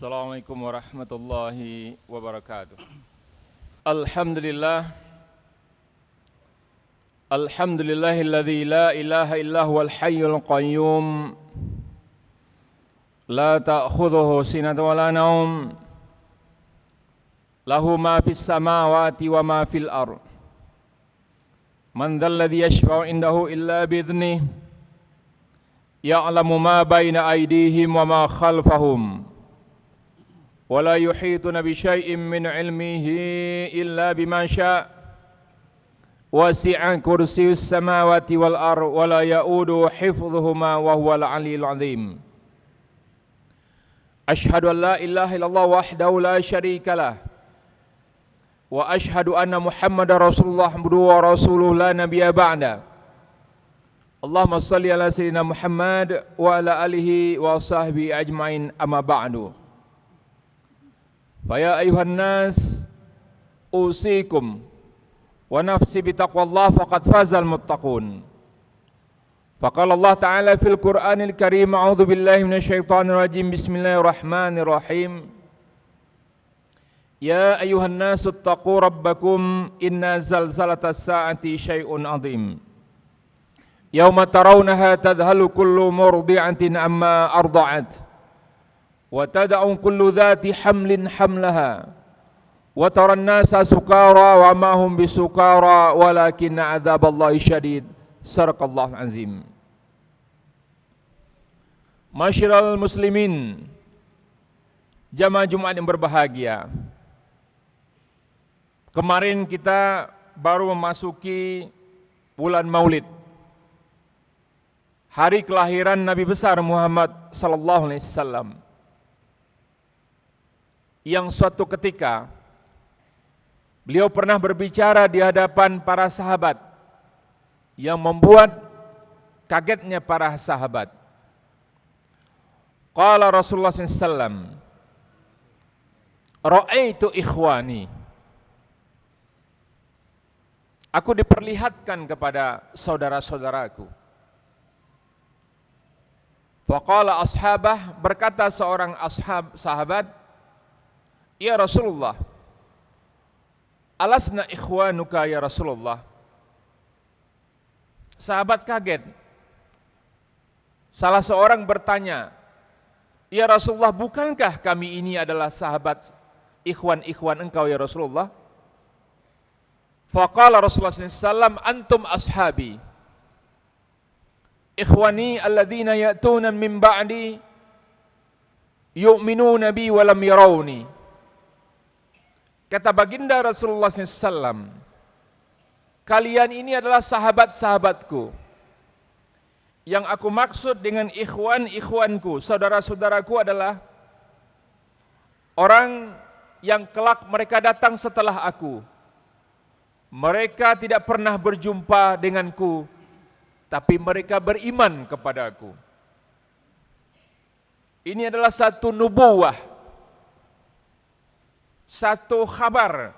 Assalamualaikum warahmatullahi wabarakatuh. Alhamdulillah. Alhamdulillahilladzi la ilaha illa huwal hayyul qayyum. La ta'khudhuhu sinatun wa la naum. Lahu ma fis samawati wa ma fil ardh. Man dzalladzi yashfa'u indahu illa bi'idhnihi. Ya'lamu ma baina aydihim wa ma khalfahum. ولا يحيطون بشيء من علمه إلا بما شاء وسع كرسي السماوات والأرض ولا يؤوده حفظهما وهو العلي العظيم أشهد أن لا إله إلا الله وحده لا شريك له وأشهد أن محمد رسول الله عبده ورسوله لا نبي بعده اللهم صل على سيدنا محمد وعلى آله وصحبه أجمعين أما بعد Faya ayuhan nas usikum wa nafsi bitaqwallah faqad fazal muttaqun. Faqala Allah Ta'ala fil Qur'anil Karim a'udzu billahi minasyaitonir rajim bismillahirrahmanirrahim. Ya ayuhan nas ittaqu rabbakum inna zalzalatas sa'ati syai'un 'adzim. Yauma tarawnaha tadhalu kullu murdi'atin amma arda'at. وتدع كل ذات حمل حملها وترى الناس سكارى وما هم بسكارى ولكن عذاب الله شديد صدق الله العظيم. Masyiral muslimin, jamaah Jumat yang berbahagia. Kemarin kita baru memasuki bulan Maulid, hari kelahiran Nabi besar Muhammad sallallahu alaihi wasallam, yang suatu ketika beliau pernah berbicara di hadapan para sahabat yang membuat kagetnya para sahabat. Qala Rasulullah SAW, ra'aitu ikhwani, aku diperlihatkan kepada saudara-saudaraku. Faqala ashabah, berkata seorang sahabat, ya Rasulullah, alasna ikhwanuka ya Rasulullah. Sahabat kaget. Salah seorang bertanya, ya Rasulullah, bukankah kami ini adalah sahabat ikhwan engkau ya Rasulullah? Faqala Rasulullah SAW, antum ashabi, ikhwani alladzina ya'tuna min ba'di yu'minuna bi wa lam yarawni. Kata baginda Rasulullah SAW, kalian ini adalah sahabat-sahabatku. Yang aku maksud dengan ikhwanku, saudara-saudaraku adalah orang yang kelak mereka datang setelah aku. Mereka tidak pernah berjumpa denganku, tapi mereka beriman kepadaku. Ini adalah satu nubuwah, satu kabar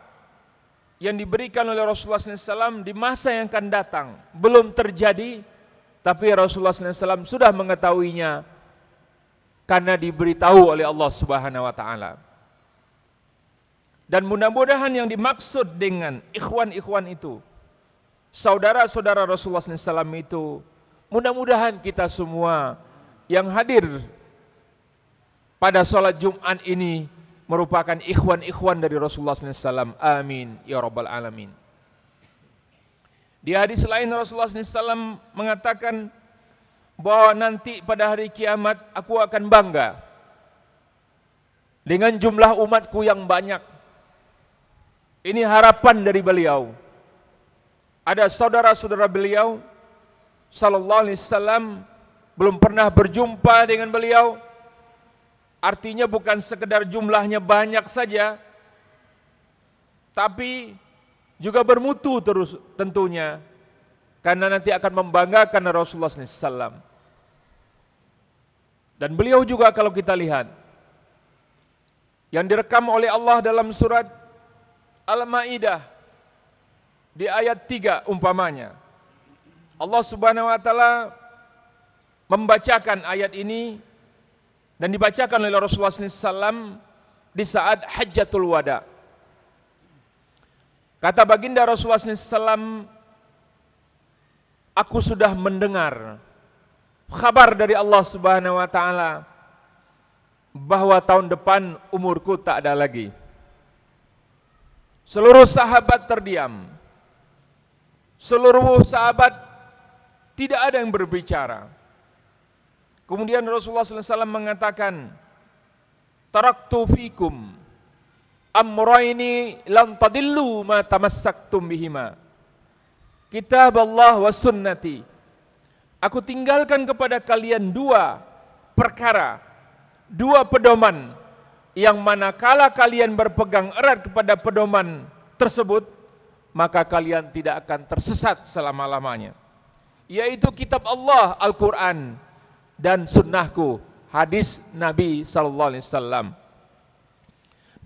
yang diberikan oleh Rasulullah SAW di masa yang akan datang. Belum terjadi, tapi Rasulullah SAW sudah mengetahuinya karena diberitahu oleh Allah Subhanahu wa Ta'ala. Dan mudah-mudahan yang dimaksud dengan ikhwan itu, saudara-saudara Rasulullah SAW itu, mudah-mudahan kita semua yang hadir pada sholat Jumat ini merupakan ikhwan dari Rasulullah SAW. Amin ya rabbal alamin. Di hadis lain Rasulullah SAW mengatakan bahwa nanti pada hari kiamat aku akan bangga dengan jumlah umatku yang banyak. Ini harapan dari beliau. Ada saudara-saudara beliau sallallahu alaihi wasallam belum pernah berjumpa dengan beliau. Artinya bukan sekedar jumlahnya banyak saja, tapi juga bermutu terus tentunya, karena nanti akan membanggakan Rasulullah SAW. Dan beliau juga kalau kita lihat, yang direkam oleh Allah dalam surat Al-Ma'idah, di ayat 3 umpamanya, Allah Subhanahu wa Ta'ala membacakan ayat ini dan dibacakan oleh Rasulullah SAW di saat Hajjatul Wada. Kata baginda Rasulullah SAW, aku sudah mendengar kabar dari Allah Subhanahu wa taala bahwa tahun depan umurku tak ada lagi. Seluruh sahabat terdiam. Seluruh sahabat tidak ada yang berbicara. Kemudian Rasulullah SAW mengatakan, taraktu fikum amrayni lam tadillu ma tamassaktum bihima, kitab Allah wa sunnati. Aku tinggalkan kepada kalian dua perkara, dua pedoman, yang manakala kalian berpegang erat kepada pedoman tersebut, maka kalian tidak akan tersesat selama-lamanya, yaitu kitab Allah, Al-Quran, dan sunnahku, hadis Nabi SAW.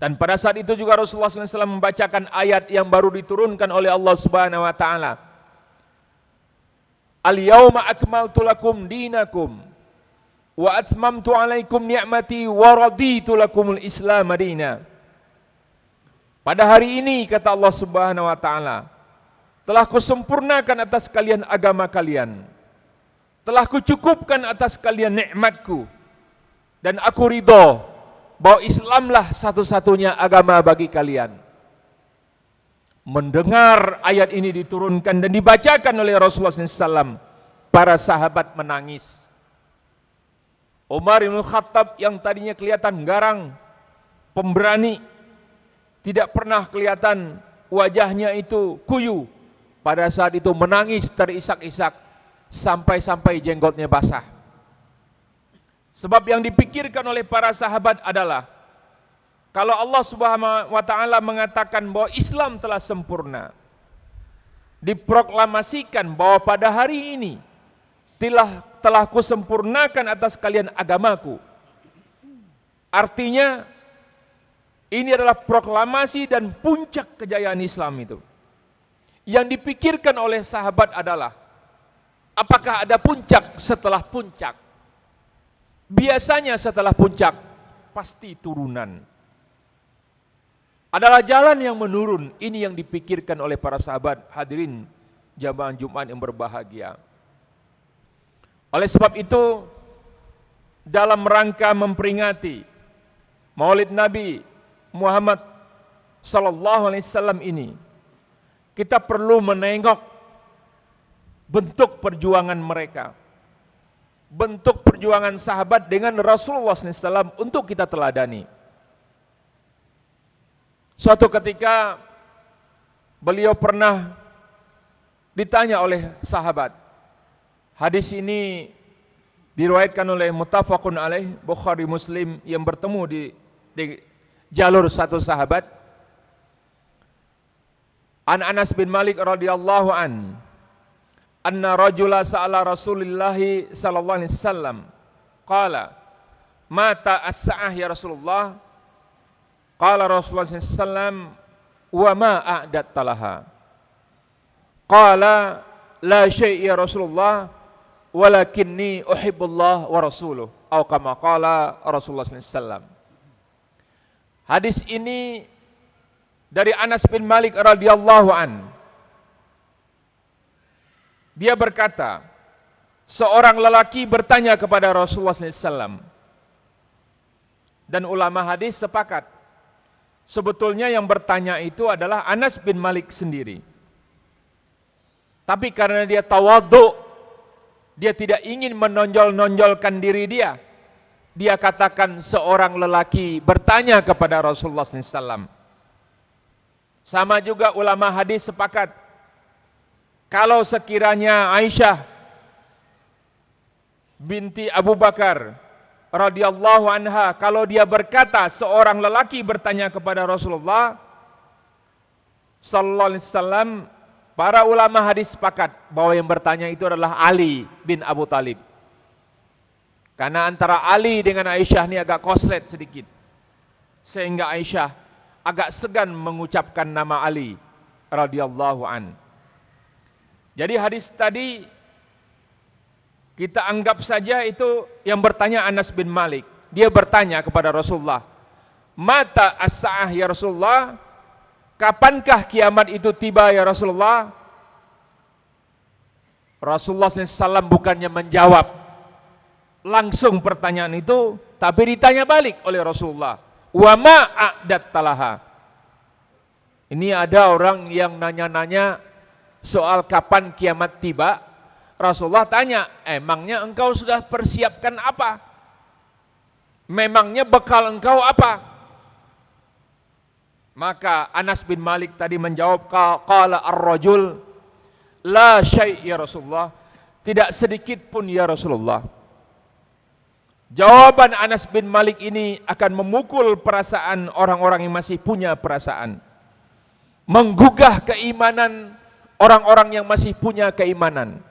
Dan pada saat itu juga Rasulullah SAW membacakan ayat yang baru diturunkan oleh Allah Subhanahu wa taala. Al-yawma akmaltu lakum dinakum wa atmamtu alaikum ni'mati wa raditu lakumul Islam madina. Pada hari ini, kata Allah Subhanahu wa taala, telah kusempurnakan atas kalian agama kalian, telah kucukupkan atas kalian nikmatku, dan aku ridho bahwa Islamlah satu-satunya agama bagi kalian. Mendengar ayat ini diturunkan dan dibacakan oleh Rasulullah SAW, para sahabat menangis. Umar bin Khattab yang tadinya kelihatan garang, pemberani, tidak pernah kelihatan wajahnya itu kuyu, pada saat itu menangis terisak-isak sampai-sampai jenggotnya basah. Sebab yang dipikirkan oleh para sahabat adalah, kalau Allah Subhanahu wa taala mengatakan bahwa Islam telah sempurna, diproklamasikan bahwa pada hari ini telah kusempurnakan atas kalian agamaku. Artinya ini adalah proklamasi dan puncak kejayaan Islam itu. Yang dipikirkan oleh sahabat adalah, apakah ada puncak setelah puncak? Biasanya setelah puncak pasti turunan. Adalah jalan yang menurun. Ini yang dipikirkan oleh para sahabat. Hadirin jamaah Jumat yang berbahagia. Oleh sebab itu, dalam rangka memperingati Maulid Nabi Muhammad sallallahu alaihi wasallam ini, kita perlu menengok bentuk perjuangan mereka, bentuk perjuangan sahabat dengan Rasulullah SAW untuk kita teladani. Suatu ketika beliau pernah ditanya oleh sahabat. Hadis ini diriwayatkan oleh muttafaqun alaih, Bukhari Muslim, yang bertemu di jalur satu sahabat. An Anas bin Malik radhiyallahu anna rajula sa'ala Rasulullah sallallahu alaihi wasallam qala mata as-sa'ah ya Rasulullah. Qala Rasulullah sallallahu alaihi wasallam wa ma a'datta laha. Qala la syai' ya Rasulullah walakinni uhibbullah wa rasuluh, atau kama qala Rasulullah sallallahu alaihi wasallam. Hadis ini dari Anas bin Malik radhiyallahu an. Dia berkata, seorang lelaki bertanya kepada Rasulullah SAW, dan ulama hadis sepakat, sebetulnya yang bertanya itu adalah Anas bin Malik sendiri. Tapi karena dia tawadhu, dia tidak ingin menonjol-nonjolkan diri dia, dia katakan seorang lelaki bertanya kepada Rasulullah SAW. Sama juga ulama hadis sepakat, kalau sekiranya Aisyah binti Abu Bakar radhiyallahu anha, kalau dia berkata seorang lelaki bertanya kepada Rasulullah sallallahu alaihi wasallam, para ulama hadis sepakat bahwa yang bertanya itu adalah Ali bin Abu Thalib. Karena antara Ali dengan Aisyah ini agak koslet sedikit, sehingga Aisyah agak segan mengucapkan nama Ali radhiyallahu an. Jadi hadis tadi kita anggap saja itu yang bertanya Anas bin Malik. dia bertanya kepada Rasulullah, "Mata as-sa'ah ya Rasulullah?" Kapankah kiamat itu tiba ya Rasulullah? Rasulullah SAW bukannya menjawab langsung pertanyaan itu, tapi ditanya balik oleh Rasulullah, "Wa ma a'dat talaha?" Ini ada orang yang nanya-nanya soal kapan kiamat tiba. Rasulullah tanya, emangnya engkau sudah persiapkan apa? Memangnya bekal engkau apa? Maka Anas bin Malik tadi menjawab, qala ar-rajul la syai' ya Rasulullah, tidak sedikit pun ya Rasulullah. Jawaban Anas bin Malik ini akan memukul perasaan orang-orang yang masih punya perasaan, menggugah keimanan orang-orang yang masih punya keimanan,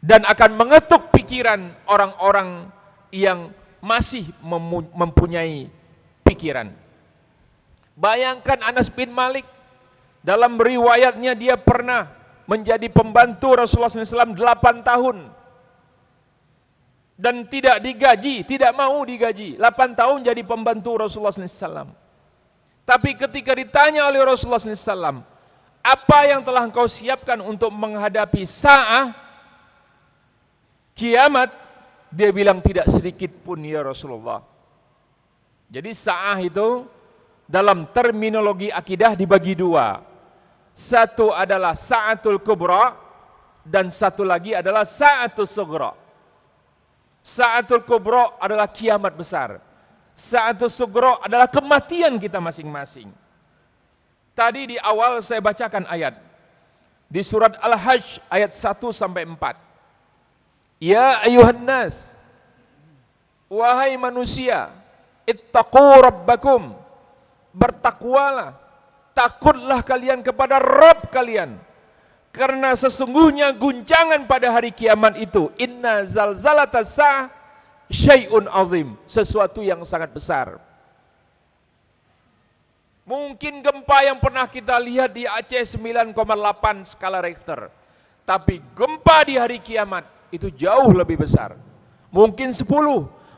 dan akan mengetuk pikiran orang-orang yang masih mempunyai pikiran. Bayangkan Anas bin Malik, dalam riwayatnya dia pernah menjadi pembantu Rasulullah SAW 8 tahun dan tidak digaji, tidak mau digaji. 8 tahun jadi pembantu Rasulullah SAW. Tapi ketika ditanya oleh Rasulullah SAW, apa yang telah engkau siapkan untuk menghadapi sa'ah kiamat, dia bilang tidak sedikit pun ya Rasulullah. Jadi sa'ah itu dalam terminologi akidah dibagi dua. Satu adalah sa'atul kubra dan satu lagi adalah sa'atul sughra. Sa'atul kubra adalah kiamat besar. Sa'atul sughra adalah kematian kita masing-masing. Tadi di awal saya bacakan ayat di surat Al-Hajj ayat 1 sampai 4. Ya ayuhan nas, wahai manusia, ittaqu rabbakum, bertakwalah, takutlah kalian kepada Rabb kalian, karena sesungguhnya guncangan pada hari kiamat itu, inna zalzalatas sa'ah syai'un azim, sesuatu yang sangat besar. Mungkin gempa yang pernah kita lihat di Aceh 9,8 skala Richter, tapi gempa di hari kiamat itu jauh lebih besar. Mungkin 10,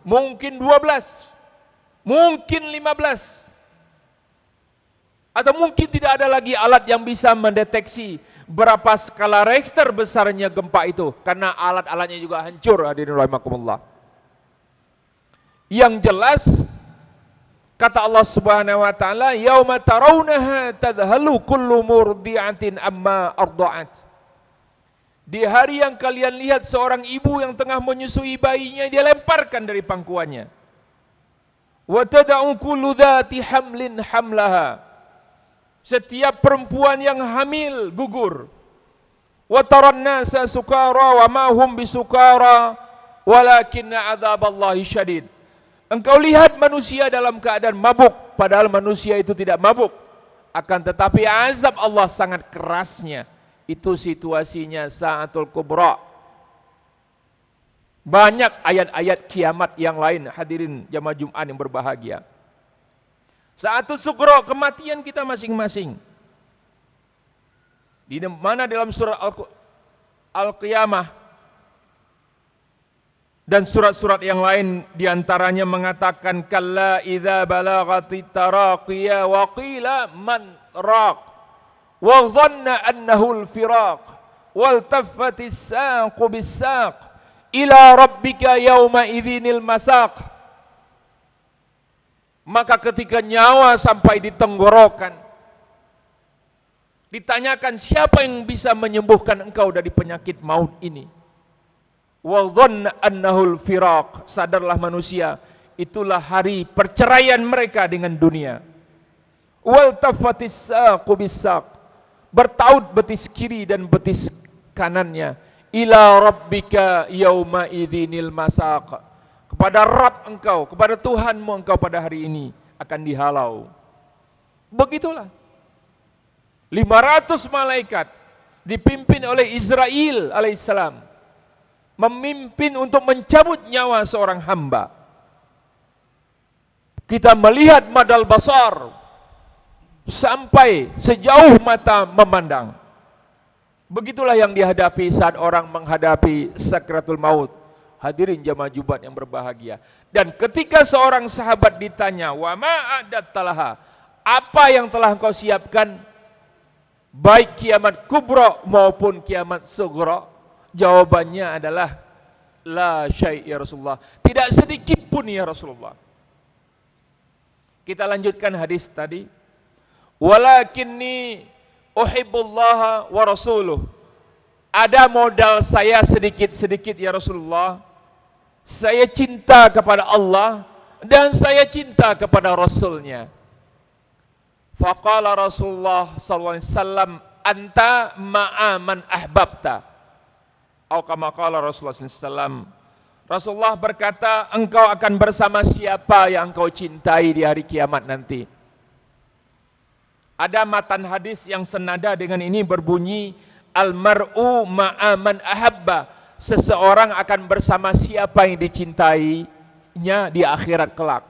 mungkin 12, mungkin 15. Atau mungkin tidak ada lagi alat yang bisa mendeteksi berapa skala Richter besarnya gempa itu, karena alat-alatnya juga hancur, hadirin rahimakumullah. Yang jelas kata Allah Subhanahu wa taala, yauma tarawunaha tadhalu kullu murdi'atin amma arda'at. Di hari yang kalian lihat seorang ibu yang tengah menyusui bayinya, dia lemparkan dari pangkuannya. Wa tad'u kullu dhati hamlin hamlaha. Setiap perempuan yang hamil gugur. Wa taran nasa sukara wa ma hum bisukara walakinna adzaballahi syadid. Engkau lihat manusia dalam keadaan mabuk, padahal manusia itu tidak mabuk. Akan tetapi azab Allah sangat kerasnya. Itu situasinya sa'atul kubra. Banyak ayat-ayat kiamat yang lain, hadirin jamaah Jumat yang berbahagia. Sa'atul sughra, kematian kita masing-masing. Di mana dalam surah Al-Qiyamah dan surat-surat yang lain diantaranya mengatakan, kalla idza balagatit taraqiya wa qila man raq wa dhanna annahu al-firaq wal taffatis saqu bis-saq ila rabbika yauma idzinil masaq. Maka ketika nyawa sampai di tenggorokan, ditanyakan siapa yang bisa menyembuhkan engkau dari penyakit maut ini. Wa dhanna annahul firaq, sadarlah manusia, itulah hari perceraian mereka dengan dunia. Wal tafatis saqu bis-saq, bertaut betis kiri dan betis kanannya. Ila rabbika yauma idzinil masaq, kepada Rabb engkau, kepada Tuhanmu engkau pada hari ini akan dihalau. Begitulah 500 malaikat dipimpin oleh Israel alaihissalam memimpin untuk mencabut nyawa seorang hamba. Kita melihat madal basar sampai sejauh mata memandang. Begitulah yang dihadapi saat orang menghadapi sakratul maut. Hadirin jamaah Jumat yang berbahagia. Dan ketika seorang sahabat ditanya, wa ma adattalaha, apa yang telah engkau siapkan, baik kiamat kubra maupun kiamat sughra? Jawabannya adalah la syai' ya Rasulullah, tidak sedikit pun ya Rasulullah. Kita lanjutkan hadis tadi. Walakinni uhibbullaha wa rasuluh. Ada modal saya sedikit-sedikit ya Rasulullah. Saya cinta kepada Allah dan saya cinta kepada Rasulnya. Faqala Rasulullah sallallahu alaihi wasallam, anta ma'a man ahbabta. Atau kama qala Rasulullah sallallahu alaihi wasallam. Rasulullah berkata, engkau akan bersama siapa yang engkau cintai di hari kiamat nanti. Ada matan hadis yang senada dengan ini berbunyi, al-mar'u ma'a man ahabba. Seseorang akan bersama siapa yang dicintainya di akhirat kelak.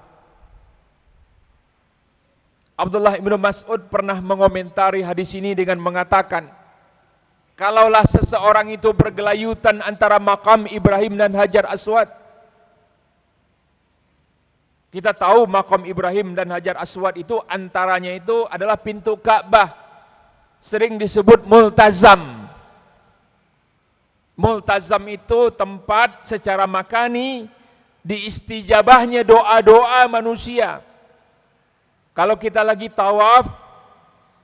Abdullah ibn Mas'ud pernah mengomentari hadis ini dengan mengatakan, kalaulah seseorang itu bergelayutan antara makam Ibrahim dan Hajar Aswad. Kita tahu makam Ibrahim dan Hajar Aswad itu antaranya itu adalah pintu Ka'bah. Sering disebut multazam. Multazam itu tempat secara makani diistijabahnya doa-doa manusia. Kalau kita lagi tawaf,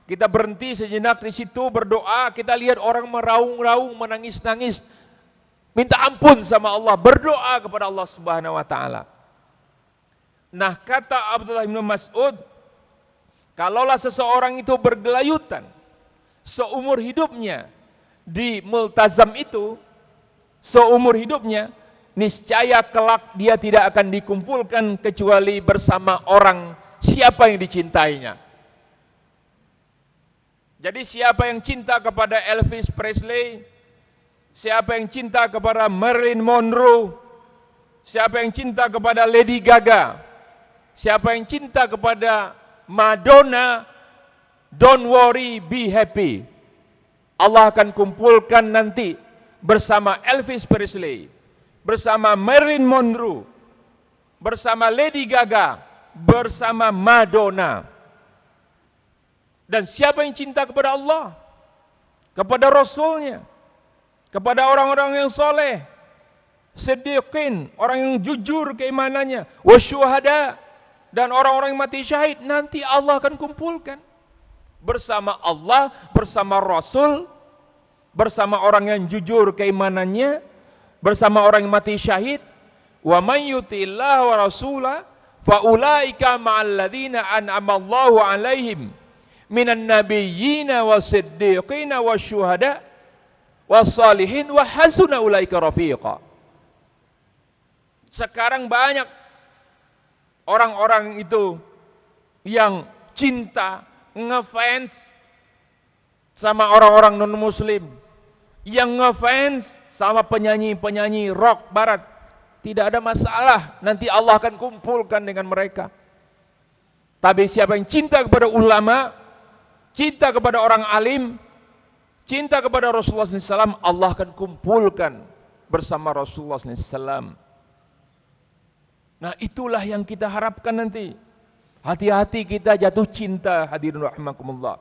kita berhenti sejenak di situ berdoa, kita lihat orang meraung-raung, menangis-nangis, minta ampun sama Allah, berdoa kepada Allah Subhanahu wa taala. Nah, kata Abdullah bin Mas'ud, kalaulah seseorang itu bergelayutan seumur hidupnya di multazam itu, seumur hidupnya, niscaya kelak dia tidak akan dikumpulkan kecuali bersama orang siapa yang dicintainya. Jadi siapa yang cinta kepada Elvis Presley, siapa yang cinta kepada Marilyn Monroe, siapa yang cinta kepada Lady Gaga, siapa yang cinta kepada Madonna, don't worry, be happy. Allah akan kumpulkan nanti bersama Elvis Presley, bersama Marilyn Monroe, bersama Lady Gaga, bersama Madonna. Dan siapa yang cinta kepada Allah, kepada Rasulnya, kepada orang-orang yang soleh, siddiqin, orang yang jujur keimanannya, wasyuhada, dan orang-orang yang mati syahid, nanti Allah akan kumpulkan bersama Allah, bersama Rasul, bersama orang yang jujur keimanannya, bersama orang yang mati syahid. Wa may yuti'illah wa rasulah fa ulaika ma'al ladzina an'ama Allahu 'alaihim minan nabiyyina wasiddiqina wasyuhada wassalihin wa hasuna ulaika rafiqa. Sekarang banyak orang-orang itu yang cinta, ngefans sama orang-orang non-muslim, yang ngefans sama penyanyi-penyanyi rock barat. Tidak ada masalah, nanti Allah akan kumpulkan dengan mereka. Tapi siapa yang cinta kepada ulama, cinta kepada orang alim, cinta kepada Rasulullah SAW, Allah akan kumpulkan bersama Rasulullah SAW. Nah, itulah yang kita harapkan nanti. Hati-hati kita jatuh cinta, hadirin rahimakumullah.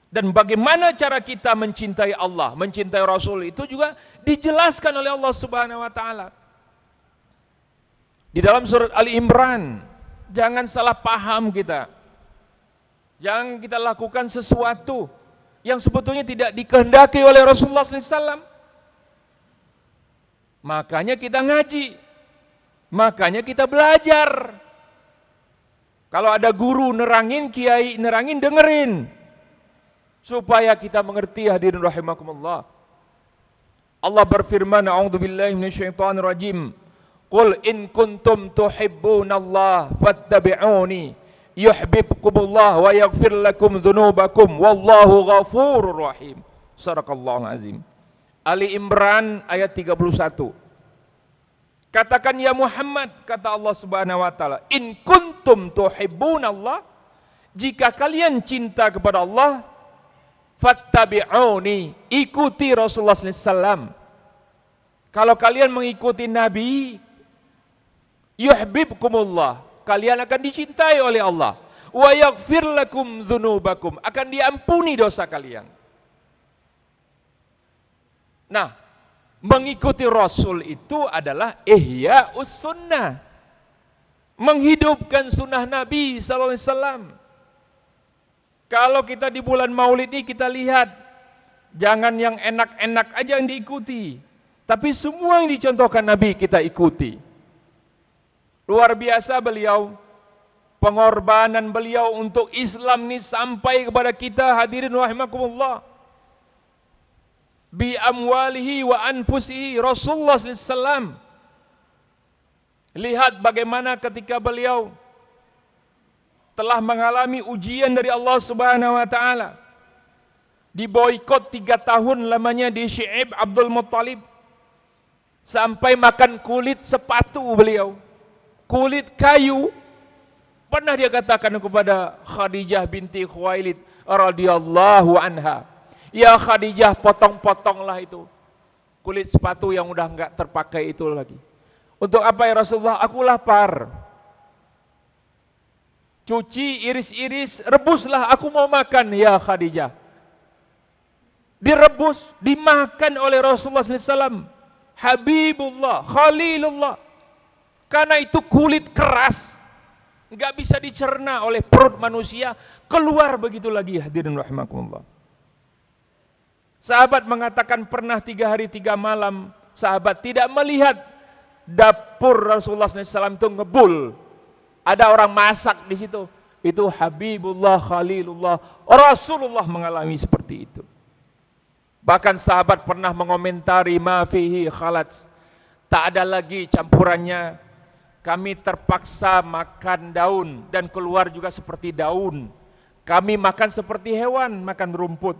Dan bagaimana cara kita mencintai Allah, mencintai Rasul, itu juga dijelaskan oleh Allah Subhanahu wa taala. Di dalam surat Ali Imran, jangan salah paham kita. Jangan kita lakukan sesuatu yang sebetulnya tidak dikehendaki oleh Rasulullah SAW. Makanya kita ngaji, makanya kita belajar. Kalau ada guru nerangin, kiai nerangin, dengerin, supaya kita mengerti, hadirin rahimakumullah. Allah berfirman, a'udzubillahi minasyaitonir rajim. Qul in kuntum tuhibbunallah fattabi'uni yuhibbukumullah wa yaghfir lakum dzunubakum wallahu ghafurur rahim. Shadaqallahul azim. Ali Imran ayat 31. Katakan ya Muhammad, kata Allah Subhanahu wa taala, in kuntum tuhibbunallah, jika kalian cinta kepada Allah, fattabi'uni, ikuti Rasulullah SAW. Kalau kalian mengikuti Nabi, yuhibbukumullah, kalian akan dicintai oleh Allah. Wa yaghfir lakum dzunubakum, akan diampuni dosa kalian. Nah, mengikuti Rasul itu adalah ihya'us sunnah, menghidupkan sunnah Nabi sallallahu alaihi wasallam. Kalau kita di bulan Maulid ini kita lihat, jangan yang enak-enak aja yang diikuti, tapi semua yang dicontohkan Nabi kita ikuti. Luar biasa beliau, pengorbanan beliau untuk Islam ini sampai kepada kita, hadirin rahimakumullah. Bi amwalihi wa anfusihi, Rasulullah SAW. Lihat bagaimana ketika beliau telah mengalami ujian dari Allah Subhanahu wa taala. Diboikot 3 tahun lamanya di Syi'ib Abdul Muttalib. Sampai makan kulit sepatu beliau, kulit kayu. Pernah dia katakan kepada Khadijah binti Khuwailid radhiyallahu anha, ya Khadijah, potong-potonglah itu kulit sepatu yang udah enggak terpakai itu lagi. Untuk apa ya Rasulullah? Aku lapar. Cuci, iris-iris, rebuslah, aku mau makan ya Khadijah. Direbus, dimakan oleh Rasulullah SAW. Habibullah, Khalilullah. Karena itu kulit keras, nggak bisa dicerna oleh perut manusia, keluar begitu lagi, hadirin rahimakumullah. Sahabat mengatakan pernah 3 hari 3 malam sahabat tidak melihat dapur Rasulullah SAW itu ngebul. Ada orang masak di situ. Itu Habibullah, Khalilullah, Rasulullah mengalami seperti itu. Bahkan sahabat pernah mengomentari ma fihi khalats, tak ada lagi campurannya. Kami terpaksa makan daun dan keluar juga seperti daun. Kami makan seperti hewan, makan rumput.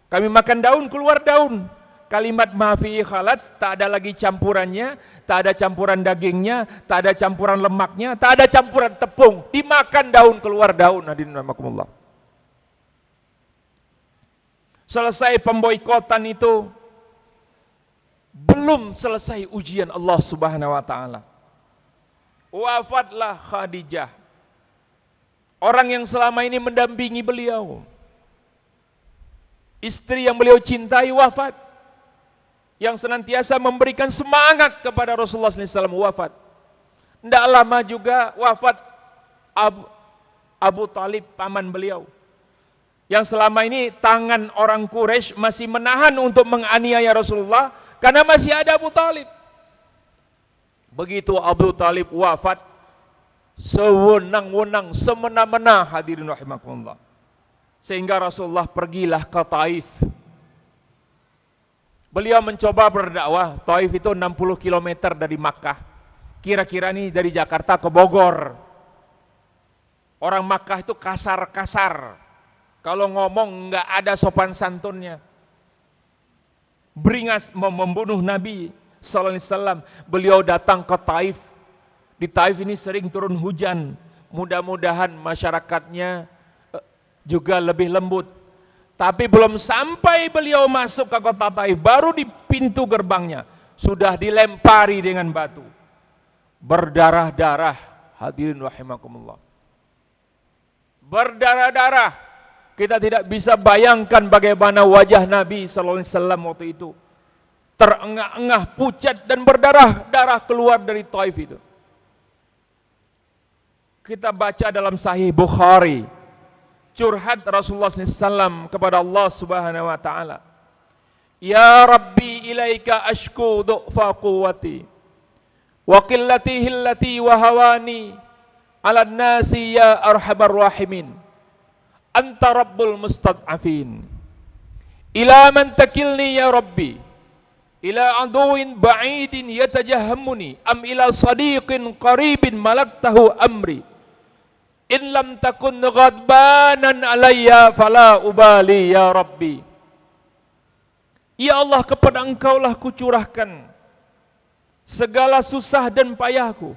Kami makan daun, keluar daun. Kalimat ma fihi khalats, tak ada lagi campurannya, tak ada campuran dagingnya, tak ada campuran lemaknya, tak ada campuran tepung. Dimakan daun, keluar daun. Hadirin rahimakumullah. Selesai pemboikotan itu, belum selesai ujian Allah Subhanahu wa taala. Wafatlah Khadijah, orang yang selama ini mendampingi beliau. Istri yang beliau cintai wafat, yang senantiasa memberikan semangat kepada Rasulullah SAW wafat. Tidak lama juga wafat Abu Talib, paman beliau, yang selama ini tangan orang Quraisy masih menahan untuk menganiaya Rasulullah karena masih ada Abu Talib. Begitu Abu Talib wafat, sewenang-wenang, semena-mena, hadirin rahimakumullah. Sehingga Rasulullah pergilah ke Taif. Beliau mencoba berdakwah. Taif itu 60 km dari Makkah. Kira-kira nih dari Jakarta ke Bogor. Orang Makkah itu kasar-kasar. Kalau ngomong nggak ada sopan santunnya. Beringas membunuh Nabi sallallahu alaihi wasallam. Beliau datang ke Taif. Di Taif ini sering turun hujan. Mudah-mudahan masyarakatnya juga lebih lembut. Tapi belum sampai beliau masuk ke kota Taif, baru di pintu gerbangnya sudah dilempari dengan batu. Berdarah-darah, hadirin rahimakumullah. Berdarah-darah. Kita tidak bisa bayangkan bagaimana wajah Nabi sallallahu alaihi wasallam waktu itu. Terengah-engah, pucat dan berdarah-darah keluar dari Taif itu. Kita baca dalam Sahih Bukhari, curhat Rasulullah SAW kepada Allah Subhanahu wa taala. Ya Rabbi ilaika ashku du'fa quwwati wa qillati hillati wa hawani ala nasi ya arhamar rahimin. Anta rabbul mustad'afin. Ila man takilni ya Rabbi? Ila aduwin ba'idin yatajahammuni am ila sadiqin qaribin malaktahu amri? In lam takun ghadbanan alayya fala ubali ya Rabbi. Ya Allah, kepada Engkaulah kucurahkan segala susah dan payahku,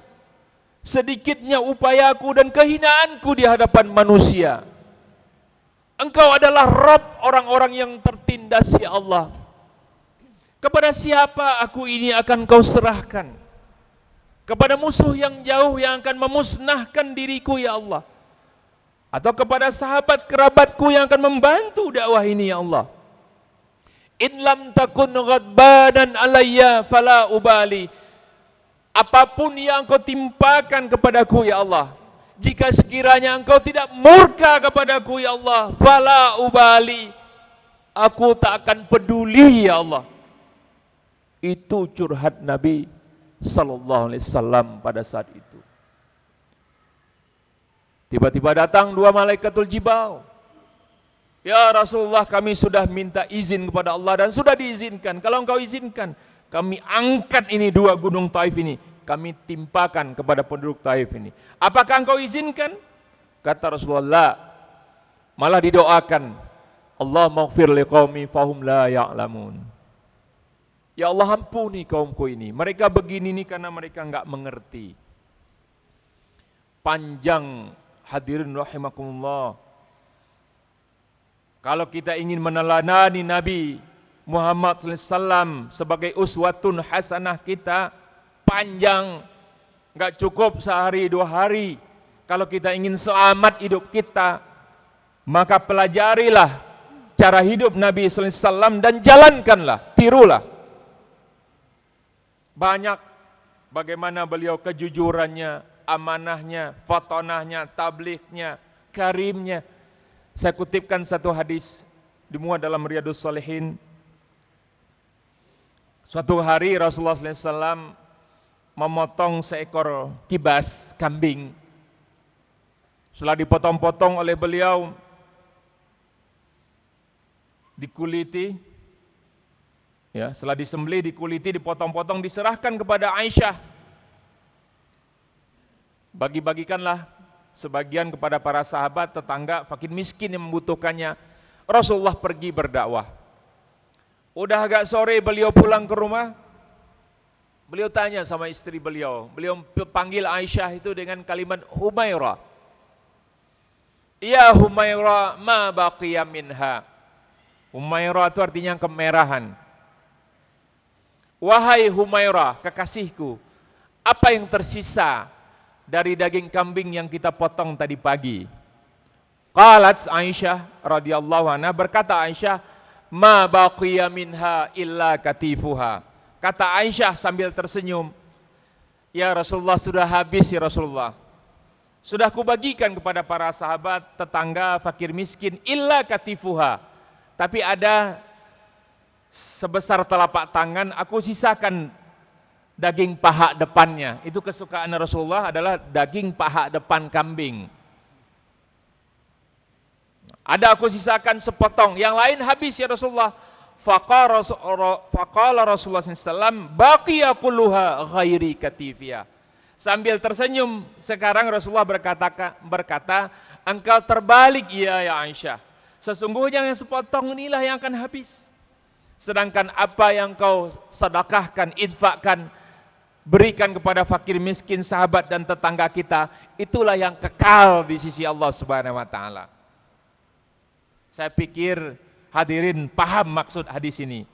sedikitnya upayaku dan kehinaanku di hadapan manusia. Engkau adalah Rabb orang-orang yang tertindas ya Allah. Kepada siapa aku ini akan kau serahkan? Kepada musuh yang jauh yang akan memusnahkan diriku ya Allah, atau kepada sahabat kerabatku yang akan membantu dakwah ini ya Allah? In lam takun ghadbanan alayya fala ubali. Apapun yang engkau timpakan kepadaku ya Allah, jika sekiranya engkau tidak murka kepadaku ya Allah, fala ubali, aku tak akan peduli ya Allah. Itu curhat Nabi sallallahu alaihi wasallam pada saat itu. Tiba-tiba datang dua malaikatul jibal. Ya Rasulullah, kami sudah minta izin kepada Allah dan sudah diizinkan. Kalau engkau izinkan, kami angkat ini dua gunung Taif ini, kami timpakan kepada penduduk Taif ini. Apakah engkau izinkan? Kata Rasulullah, malah didoakan, Allah maghfir liqaumi fahum la ya'lamun. Ya Allah, ampuni kaumku ini, mereka begini nih karena mereka enggak mengerti. Panjang hadirin rahimakumullah. Kalau kita ingin meneladani Nabi Muhammad SAW sebagai uswatun hasanah kita, panjang, enggak cukup sehari dua hari. Kalau kita ingin selamat hidup kita, maka pelajarilah cara hidup Nabi SAW dan jalankanlah, tirulah. Banyak bagaimana beliau kejujurannya, amanahnya, fatonahnya, tablighnya, karimnya. Saya kutipkan satu hadis dimuat dalam Riyadhus Shalihin. Suatu hari Rasulullah SAW memotong seekor kibas kambing. Setelah dipotong-potong oleh beliau, dikuliti, ya, setelah disembelih, dikuliti, dipotong-potong, diserahkan kepada Aisyah. Bagi-bagikanlah sebagian kepada para sahabat, tetangga, fakir miskin yang membutuhkannya. Rasulullah pergi berdakwah. Udah agak sore beliau pulang ke rumah. Beliau tanya sama istri beliau. Beliau panggil Aisyah itu dengan kalimat Humairah. Ya Humairah, ma baqiya minha. Humairah itu artinya kemerahan. Wahai Humairah, kekasihku, apa yang tersisa dari daging kambing yang kita potong tadi pagi? Qalat Aisyah radhiyallahu anha, berkata Aisyah, ma baqiya minha illa katifuha. Kata Aisyah sambil tersenyum, ya Rasulullah, sudah habis ya Rasulullah. Sudah kubagikan kepada para sahabat, tetangga, fakir miskin, illa katifuha. Tapi ada sebesar telapak tangan, aku sisakan daging paha depannya. Itu kesukaan Rasulullah adalah daging paha depan kambing. Ada aku sisakan sepotong, yang lain habis ya Rasulullah. Faqala Rasulullah SAW, baqiya kulluha ghairi katifiyah. Sambil tersenyum, sekarang Rasulullah berkata, engkau terbalik ya Aisyah. Sesungguhnya yang sepotong inilah yang akan habis. Sedangkan apa yang kau sedekahkan, infakkan, berikan kepada fakir miskin, sahabat dan tetangga kita, itulah yang kekal di sisi Allah Subhanahu wa taala. Saya pikir hadirin paham maksud hadis ini.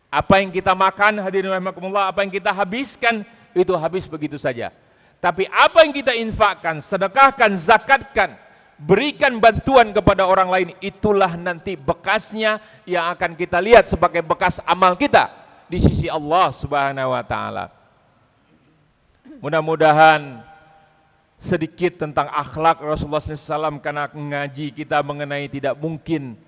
Apa yang kita makan, hadirin rahimakumullah, apa yang kita habiskan, itu habis begitu saja. Tapi apa yang kita infakkan, sedekahkan, zakatkan, berikan bantuan kepada orang lain, itulah nanti bekasnya yang akan kita lihat sebagai bekas amal kita di sisi Allah Subhanahu wa taala. Mudah-mudahan sedikit tentang akhlak Rasulullah SAW, karena ngaji kita mengenai tidak mungkin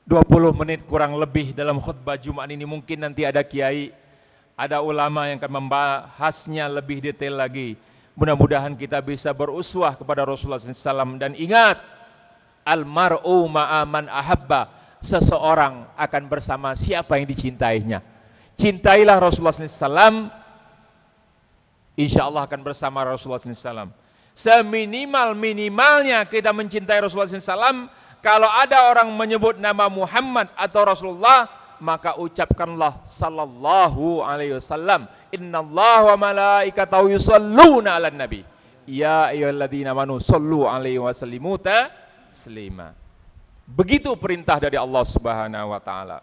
20 menit kurang lebih dalam khutbah Jumat ini. Mungkin nanti ada kiai, ada ulama yang akan membahasnya lebih detail lagi. Mudah-mudahan kita bisa beruswah kepada Rasulullah SAW. Dan ingat, almar'u ma'aman ahabba, seseorang akan bersama siapa yang dicintainya. Cintailah Rasulullah SAW, insya Allah akan bersama Rasulullah SAW. Seminimal-minimalnya kita mencintai Rasulullah SAW, kalau ada orang menyebut nama Muhammad atau Rasulullah, maka ucapkanlah sallallahu alaihi wasallam. Innallaha wa malaikatahu yusholluna 'alan nabi. Ya ayyuhalladzina amanu shollu alaihi wa sallimu taslima. Begitu perintah dari Allah Subhanahu wa taala.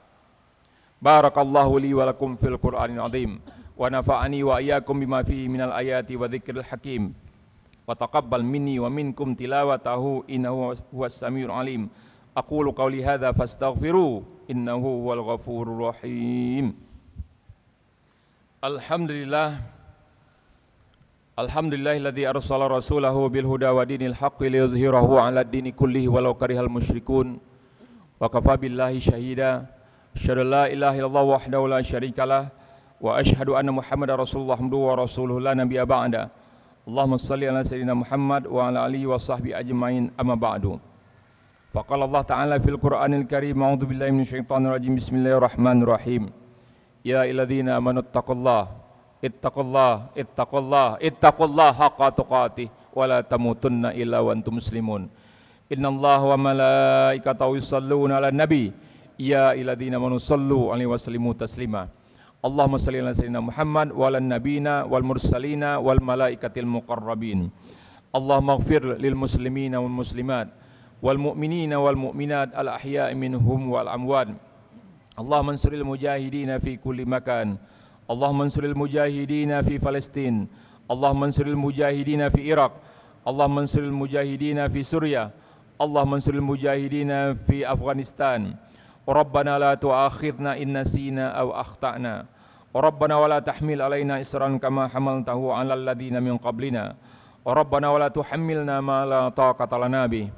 Barakallahu li wa lakum fil Qur'anil azim wa nafa'ani wa iyyakum bima fihi minal ayati wa dzikril hakim wa taqabbal minni wa minkum tilawatahu innahu huwas samiul alim. Aqulu qawli hadza fastaghfiru innahu huwal ghafurur rahim. Alhamdulillahilladzi arsala rasulahu bil huda wa dinil haqqi liyuzhirahu 'ala ad-dini kullihi walau karihal musyrikun. Wa kafa billahi syahida. Asyhadu la ilaha illallah wahdahu la syarikalah wa asyhadu anna Muhammadar Rasulullah wa rasuluhu la nabiyya ba'da. Allahumma shalli ala sayyidina Muhammad wa ala alihi wa sahbihi ajmain amma ba'du. Faqala Allah ta'ala fil Qur'anil Karim, a'udzu billahi minasyaitonir rajim. Bismillahirrahmanirrahim. Ya ayyuhalladzina amanu ittaqullah haqqa tuqatih wa la tamutunna illa wa antum muslimun. Innallaha wa malaikatahu yusholluna 'alan nabi. Ya ayyuhalladzina amanu shallu 'alaihi wa sallimu taslima. Allahumma shalli ala sayyidina Muhammad wa 'alan nabiyina wal mursalina wal malaikatil muqarrabin. Allahumma ighfir lil muslimina wal muslimat wal mu'minina wal mu'minat al ahya'i minhum wal amwat. Allahumma ansuril mujahidina fi kulli makan. Allahumma ansuril mujahidina fi Palestin. Allahumma ansuril mujahidina fi Irak. Allahumma ansuril mujahidina fi Suriah. Allahumma ansuril mujahidina fi Afghanistan. Rabbana la tu'akhidna in nasina aw akhtana. Rabbana wa la tahmil alaina isran kama hamaltahu 'alal ladzina min qablina. Rabbana wa la tuhammilna ma la taqata lana bih.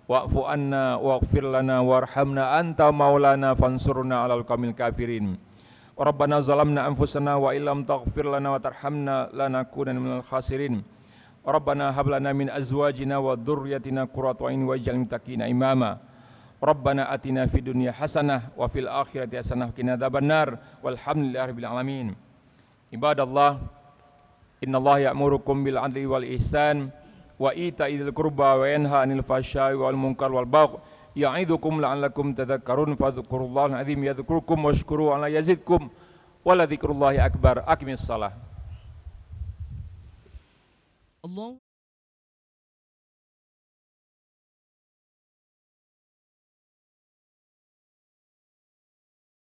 Wa'fu anna waghfir lana warhamna anta maulana fansurna 'alal qaumil kafirin. Rabbana zalamna anfusana wa illam taghfir lana wa tarhamna lanakunanna minal khasirin. Rabbana hab lana min azwajina wa dhurriyyatina qurrata a'yun waj'alna lil muttaqina imama. Rabbana atina fid dunya hasanah wa fil akhirati hasanah wa qina adzabannar. Walhamdulillahi rabbil alamin. Ibadallah, innallaha ya'murukum bil 'adli wal ihsan wa ita'idil qurba wa yanha 'anil fahsya'i wal munkar wal baghi ya'idukum la'allakum tadhakkarun. Fadhkurullahal 'azim yadhkurkum washkuru 'ala yazidkum wa la dzikrullahi akbar. Aqimis shalah.